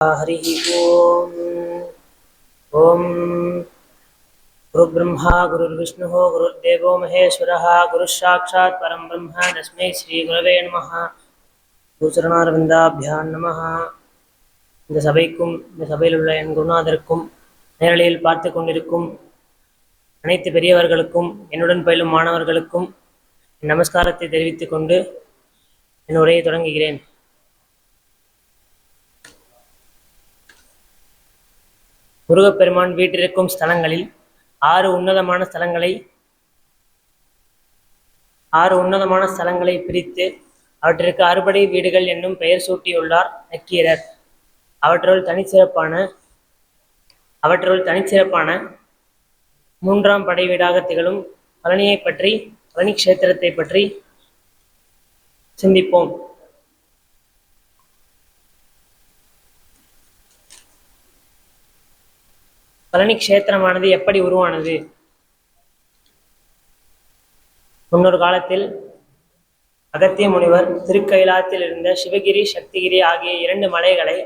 हरिः ओम्। ओम गुरुब्रह्मा गुरुर्विष्णुः गुरुर्देवो महेश्वरः गुरुसाक्षात् परं ब्रह्म तस्मै श्रीगुरवे नमः। குருச்சரணாரவிந்தாபியான் நமः. இந்த சபைக்கும் இந்த சபையில் உள்ள என் குருநாதருக்கும் நேரலையில் பார்த்து கொண்டிருக்கும் அனைத்து பெரியவர்களுக்கும் என்னுடன் பயிலும் மாணவர்களுக்கும் நமஸ்காரத்தை தெரிவித்துக் கொண்டு என் உரையை தொடங்குகிறேன். முருகப்பெருமான் வீற்றிருக்கும் ஸ்தலங்களில் ஆறு உன்னதமான ஸ்தலங்களை பிரித்து அவற்றிற்கு அறுபடை வீடுகள் என்னும் பெயர் சூட்டியுள்ளார் நக்கீரர். அவற்றுள் தனிச்சிறப்பான மூன்றாம் படை வீடாக திகழும் பழனி கஷேத்திரத்தை பற்றி சிந்திப்போம். பழனி கஷேத்திரமானது எப்படி உருவானது? முன்னொரு காலத்தில் அகத்திய முனிவர் திருக்கைலாத்தில் இருந்த சிவகிரி சக்திகிரி ஆகிய இரண்டு மலைகளை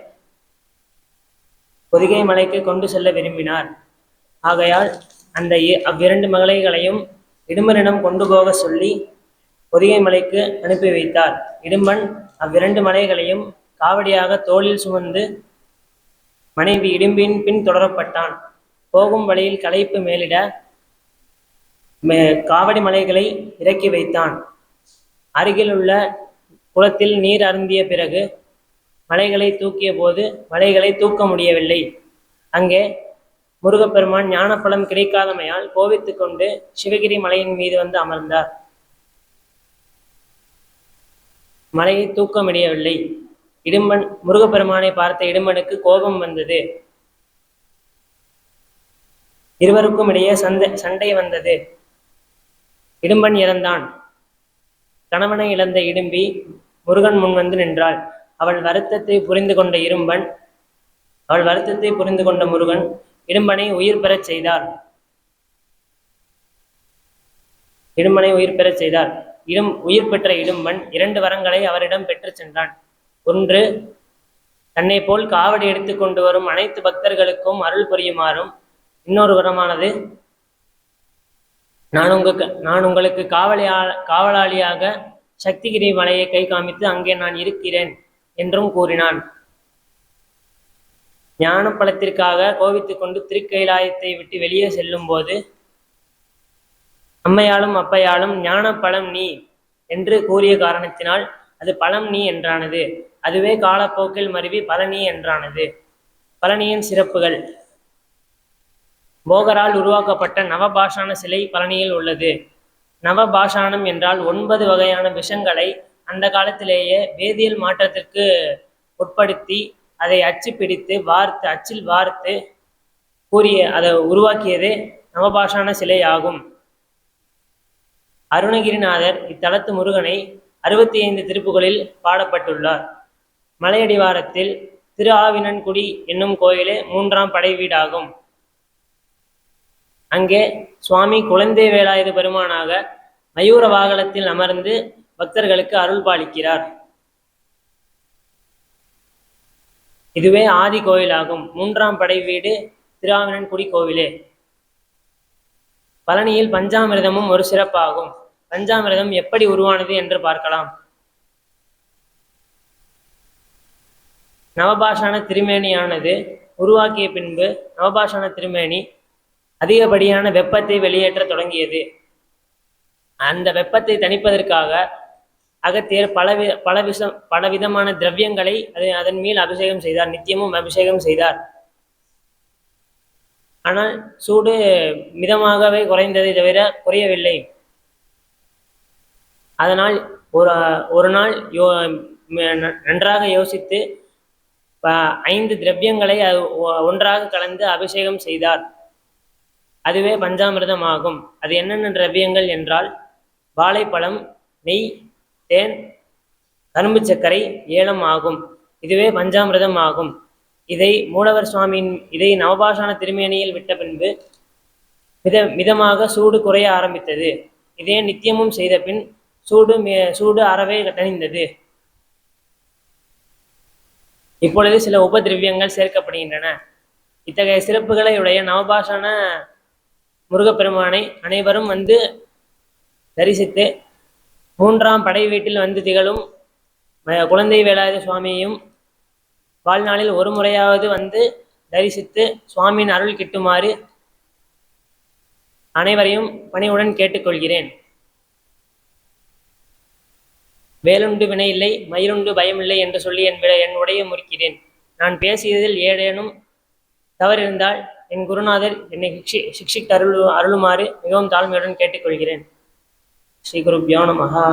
பொதிகை மலைக்கு கொண்டு செல்ல விரும்பினார். ஆகையால் அவ்விரண்டு மலைகளையும் இடும்பனிடம் கொண்டு போக சொல்லி பொதிகை மலைக்கு அனுப்பி வைத்தார். இடும்பன் அவ்விரண்டு மலைகளையும் காவடியாக தோளில் சுமந்து மனைவி இடும்பின் பின் தொடரப்பட்டான். போகும் வழியில் களைப்பு மேலிட காவடி மலைகளை இறக்கி வைத்தான். அருகில் உள்ள குளத்தில் நீர் அருந்திய பிறகு மலைகளை தூக்கிய போது மலைகளை தூக்க முடியவில்லை. அங்கே முருகப்பெருமான் ஞானப்பழம் கிடைக்காதமையால் கோபித்து கொண்டு சிவகிரி மலையின் மீது வந்து அமர்ந்தார். மலையை தூக்க முடியவில்லை. முருகப்பெருமானை பார்த்த இடும்பனுக்கு கோபம் வந்தது. இருவருக்கும் இடையே சண்டை வந்தது. இடும்பன் இறந்தான். கணவனை இழந்த இடும்பி முருகன் முன் வந்து நின்றாள். அவள் வருத்தத்தை புரிந்து கொண்ட முருகன் இடும்பனை உயிர் பெறச் செய்தார். உயிர் பெற்ற இடும்பன் இரண்டு வரங்களை அவரிடம் பெற்று சென்றான். ஒன்று, தன்னை போல் காவடி எடுத்து கொண்டு வரும் அனைத்து பக்தர்களுக்கும் அருள் புரியுமாறும், இன்னொரு வரமானது, நான் உங்களுக்கு காவலாளியாக சக்திகிரி மலையை கை காமித்து அங்கே நான் இருக்கிறேன் என்றும் கூறினான். ஞான பழத்திற்காக கோபித்துக் கொண்டு திருக்கைலாயத்தை விட்டு வெளியே செல்லும் போது அம்மையாலும் அப்பையாலும் ஞான பழம் நீ என்று கூறிய காரணத்தினால் அது பழம் நீ என்றானது. அதுவே காலப்போக்கில் மருவி பழனி என்றானது. பழனியின் சிறப்புகள்: போகரால் உருவாக்கப்பட்ட நவபாஷான சிலை பழனியில் உள்ளது. நவபாஷானம் என்றால் 9 வகையான விஷங்களை அந்த காலத்திலேயே வேதியியல் மாற்றத்திற்கு உட்படுத்தி அதை அச்சில் வார்த்து அதை உருவாக்கியதே நவபாஷான சிலை ஆகும். அருணகிரிநாதர் இத்தலத்து முருகனை 65 திருப்புகளில் பாடப்பட்டுள்ளார். மலையடிவாரத்தில் திரு ஆவினன்குடி என்னும் கோயிலே 3ஆம் படை வீடாகும். அங்கே சுவாமி குழந்தை வேலாயுத பெருமானாக மயூர வாகனத்தில் அமர்ந்து பக்தர்களுக்கு அருள் பாலிக்கிறார். இதுவே ஆதி கோயிலாகும். 3ஆம் படை வீடு திருஆவினன்குடி கோவிலே. பழனியில் பஞ்சாமிர்தமும் ஒரு சிறப்பாகும். பஞ்சாமிர்தம் எப்படி உருவானது என்று பார்க்கலாம். நவபாஷான திருமேனியானது உருவாக்கிய பின்பு நவபாஷான திருமேனி அதிகப்படியான வெப்பத்தை வெளியேற்ற தொடங்கியது. அந்த வெப்பத்தை தணிப்பதற்காக அகத்தியர் பலவிதமான திரவியங்களை அதன் மேல் அபிஷேகம் செய்தார். நித்தியமும் அபிஷேகம் செய்தார். ஆனால் சூடு மிதமாகவே குறைந்ததை தவிர குறையவில்லை. அதனால் ஒரு நாள் நன்றாக யோசித்து 5 திரவியங்களை ஒன்றாக கலந்து அபிஷேகம் செய்தார். அதுவே பஞ்சாமிர்தம் ஆகும். அது என்னென்ன திரவியங்கள் என்றால் வாழைப்பழம், நெய், தேன், கரும்பு சர்க்கரை, ஏலம் ஆகும். இதுவே பஞ்சாமிர்தம் ஆகும். இதை மூலவர் இதை நவபாஷான திருமேனியில் விட்ட பின்பு மிதமாக சூடு குறைய ஆரம்பித்தது. இதே நித்தியமும் செய்த பின் சூடு அறவே தணிந்தது. இப்பொழுது சில உபதிரவியங்கள் சேர்க்கப்படுகின்றன. இத்தகைய சிறப்புகளை உடைய நவபாஷான முருகப்பெருமானை அனைவரும் வந்து தரிசித்து மூன்றாம் படை வீட்டில் வந்து திகழும் குழந்தை வேலாயுத சுவாமியையும் வாழ்நாளில் ஒரு முறையாவது வந்து தரிசித்து சுவாமியின் அருள் கிட்டுமாறு அனைவரையும் பணிவுடன் கேட்டுக்கொள்கிறேன். வேலுண்டு வினை இல்லை, மயிலுண்டு பயமில்லை என்று சொல்லி என் உடைய முறிக்கிறேன். நான் பேசியதில் ஏதேனும் தவறிருந்தால் என் குருநாதர் என்னை சிக்ஷித்து அருளுமாறு மிகவும் தாழ்மையுடன் கேட்டுக்கொள்கிறேன். ஸ்ரீ குருப்யோ நமஹ.